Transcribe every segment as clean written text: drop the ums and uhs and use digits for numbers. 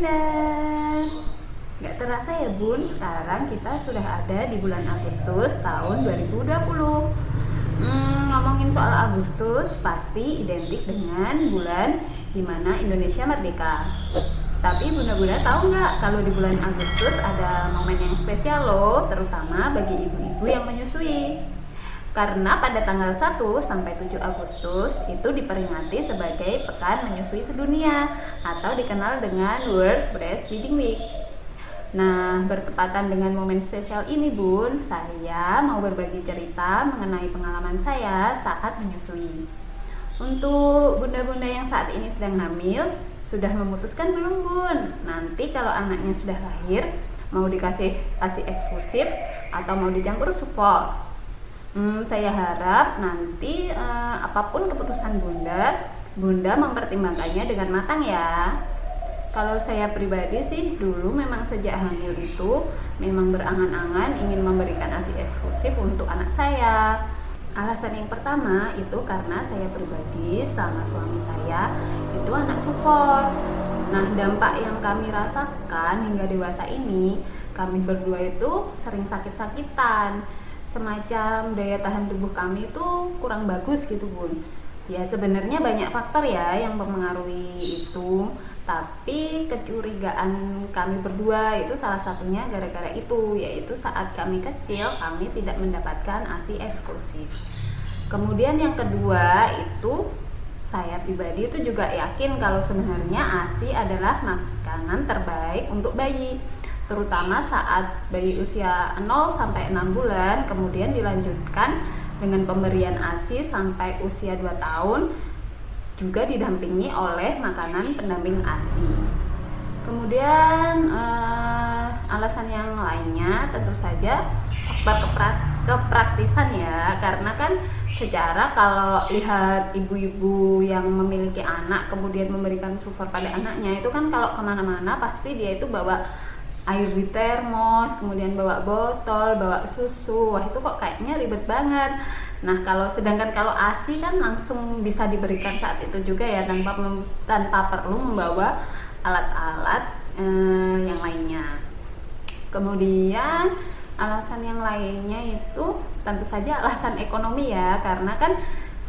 Bunda. Nggak terasa ya Bun, sekarang kita sudah ada di bulan Agustus tahun 2020. Ngomongin soal Agustus pasti identik dengan bulan dimana Indonesia merdeka. Tapi bunda-bunda tahu nggak kalau di bulan Agustus ada momen yang spesial loh, terutama bagi ibu-ibu yang menyusui. Karena pada tanggal 1 sampai 7 Agustus itu diperingati sebagai Pekan Menyusui Sedunia atau dikenal dengan World Breastfeeding Week. Nah, bertepatan dengan momen spesial ini Bun, saya mau berbagi cerita mengenai pengalaman saya saat menyusui. Untuk bunda-bunda yang saat ini sedang hamil, sudah memutuskan belum Bun? Nanti kalau anaknya sudah lahir, mau dikasih ASI eksklusif atau mau dicampur support? Saya harap nanti apapun keputusan Bunda mempertimbangkannya dengan matang ya. Kalau saya pribadi sih dulu memang sejak hamil itu memang berangan-angan ingin memberikan ASI eksklusif untuk anak saya. Alasan yang pertama itu karena saya pribadi sama suami saya itu anak support. Nah, dampak yang kami rasakan hingga dewasa ini, kami berdua itu sering sakit-sakitan. Semacam daya tahan tubuh kami itu kurang bagus gitu Bun. Ya sebenarnya banyak faktor ya yang mempengaruhi itu, tapi kecurigaan kami berdua itu salah satunya gara-gara itu, yaitu saat kami kecil kami tidak mendapatkan ASI eksklusif. Kemudian yang kedua itu saya pribadi itu juga yakin kalau sebenarnya ASI adalah makanan terbaik untuk bayi, terutama saat bayi usia 0 sampai 6 bulan, kemudian dilanjutkan dengan pemberian ASI sampai usia 2 tahun, juga didampingi oleh makanan pendamping ASI. Kemudian alasan yang lainnya tentu saja faktor kepraktisan ya, karena kan secara kalau lihat ibu-ibu yang memiliki anak kemudian memberikan support pada anaknya itu kan kalau kemana-mana pasti dia itu bawa air di termos, kemudian bawa botol, bawa susu. Wah, itu kok kayaknya ribet banget. Nah, sedangkan kalau ASI kan langsung bisa diberikan saat itu juga ya, tanpa perlu membawa alat-alat yang lainnya. Kemudian alasan yang lainnya itu tentu saja alasan ekonomi ya, karena kan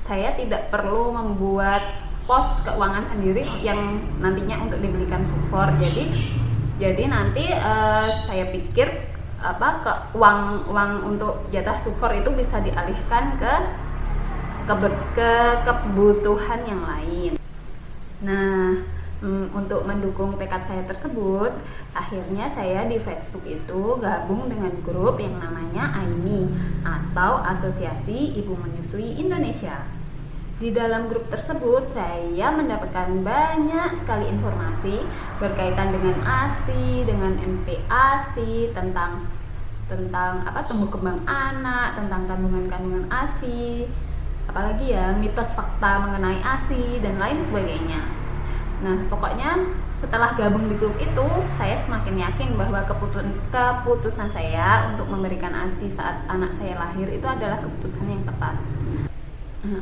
saya tidak perlu membuat pos keuangan sendiri yang nantinya untuk dibelikan support. Jadi nanti saya pikir uang untuk jatah support itu bisa dialihkan ke kebutuhan yang lain. Nah, untuk mendukung tekad saya tersebut, akhirnya saya di Facebook itu gabung dengan grup yang namanya AIMI atau Asosiasi Ibu Menyusui Indonesia. Di dalam grup tersebut saya mendapatkan banyak sekali informasi berkaitan dengan ASI, dengan MPASI, tentang tumbuh kembang anak, tentang kandungan-kandungan ASI, apalagi ya mitos fakta mengenai ASI dan lain sebagainya. Nah, pokoknya setelah gabung di grup itu, saya semakin yakin bahwa keputusan saya untuk memberikan ASI saat anak saya lahir itu adalah keputusan yang tepat.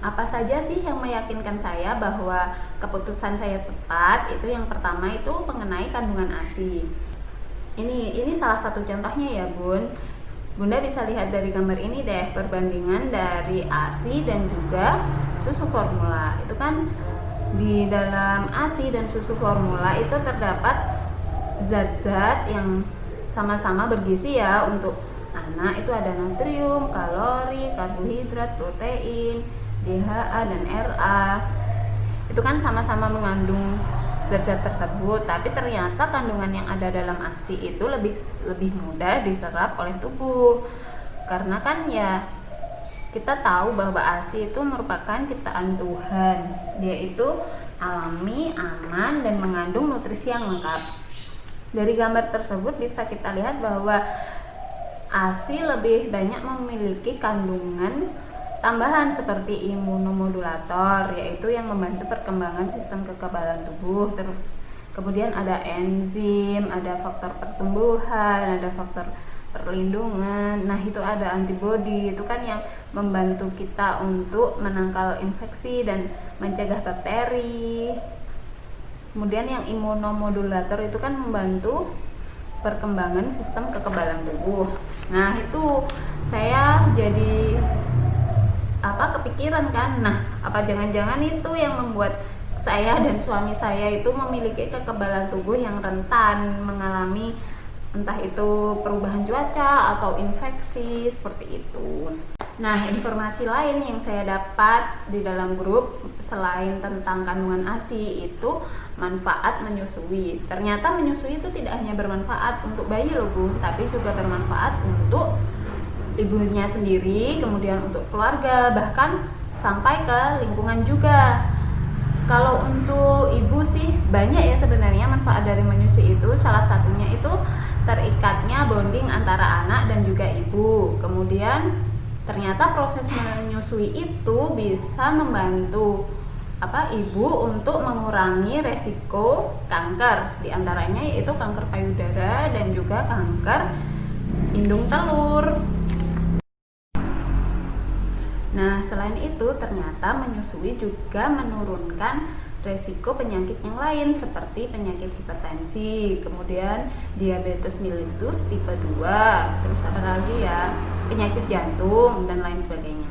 Apa saja sih yang meyakinkan saya bahwa keputusan saya tepat? Itu yang pertama itu mengenai kandungan ASI. Ini salah satu contohnya ya Bun. Bunda bisa lihat dari gambar ini deh, perbandingan dari ASI dan juga susu formula. Itu kan di dalam ASI dan susu formula itu terdapat zat-zat yang sama-sama bergizi ya. Untuk anak itu ada natrium, kalori, karbohidrat, protein, DHA dan RA. Itu kan sama-sama mengandung zat-zat tersebut, tapi ternyata kandungan yang ada dalam ASI itu lebih mudah diserap oleh tubuh. Karena kan ya kita tahu bahwa ASI itu merupakan ciptaan Tuhan. Dia itu alami, aman, dan mengandung nutrisi yang lengkap. Dari gambar tersebut bisa kita lihat bahwa ASI lebih banyak memiliki kandungan tambahan seperti imunomodulator, yaitu yang membantu perkembangan sistem kekebalan tubuh. Terus kemudian ada enzim, ada faktor pertumbuhan, ada faktor perlindungan. Nah, itu ada antibodi, itu kan yang membantu kita untuk menangkal infeksi dan mencegah bakteri. Kemudian yang imunomodulator itu kan membantu perkembangan sistem kekebalan tubuh. Nah, itu saya jadi kepikiran kan, nah apa jangan-jangan itu yang membuat saya dan suami saya itu memiliki kekebalan tubuh yang rentan mengalami entah itu perubahan cuaca atau infeksi seperti itu. Nah, informasi lain yang saya dapat di dalam grup selain tentang kandungan ASI itu manfaat menyusui. Ternyata menyusui itu tidak hanya bermanfaat untuk bayi loh Bu, tapi juga bermanfaat untuk ibunya sendiri, kemudian untuk keluarga, bahkan sampai ke lingkungan juga. Kalau untuk ibu sih banyak ya sebenarnya manfaat dari menyusui itu. Salah satunya itu terikatnya bonding antara anak dan juga ibu. Kemudian ternyata proses menyusui itu bisa membantu ibu untuk mengurangi resiko kanker, diantaranya yaitu kanker payudara dan juga kanker indung telur. Nah, selain itu ternyata menyusui juga menurunkan resiko penyakit yang lain seperti penyakit hipertensi, kemudian diabetes mellitus tipe 2, terus apa lagi ya, penyakit jantung dan lain sebagainya.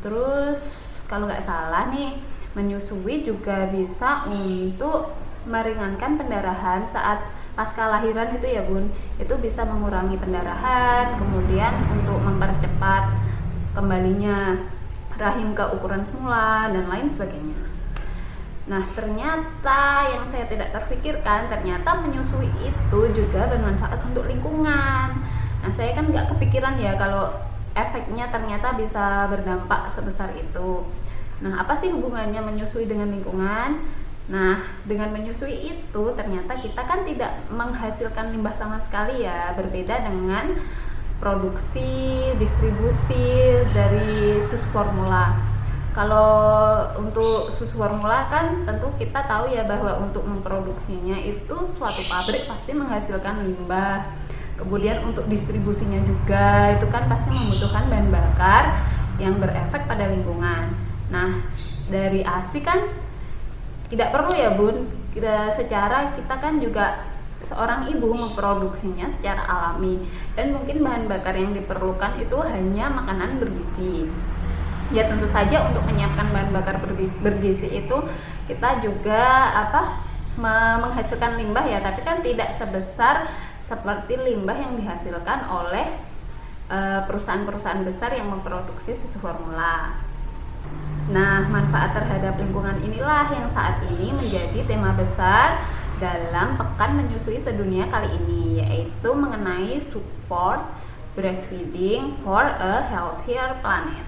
Terus kalau nggak salah nih, menyusui juga bisa untuk meringankan pendarahan saat pasca lahiran itu ya Bun. Itu bisa mengurangi pendarahan, kemudian untuk mempercepat kembalinya rahim ke ukuran semula dan lain sebagainya. Nah, ternyata yang saya tidak terpikirkan, ternyata menyusui itu juga bermanfaat untuk lingkungan. Nah, saya kan nggak kepikiran ya kalau efeknya ternyata bisa berdampak sebesar itu. Nah, apa sih hubungannya menyusui dengan lingkungan? Nah, dengan menyusui itu ternyata kita kan tidak menghasilkan limbah sama sekali ya, berbeda dengan produksi, distribusi dari susu formula. Kalau untuk susu formula kan tentu kita tahu ya bahwa untuk memproduksinya itu suatu pabrik pasti menghasilkan limbah. Kemudian untuk distribusinya juga itu kan pasti membutuhkan bahan bakar yang berefek pada lingkungan. Nah, dari ASI kan tidak perlu ya Bun, secara kita kan juga seorang ibu memproduksinya secara alami, dan mungkin bahan bakar yang diperlukan itu hanya makanan bergizi. Ya tentu saja untuk menyiapkan bahan bakar bergizi itu kita juga menghasilkan limbah ya, tapi kan tidak sebesar seperti limbah yang dihasilkan oleh perusahaan-perusahaan besar yang memproduksi susu formula. Nah, manfaat terhadap lingkungan inilah yang saat ini menjadi tema besar dalam Pekan Menyusui Sedunia kali ini, yaitu mengenai support breastfeeding for a healthier planet.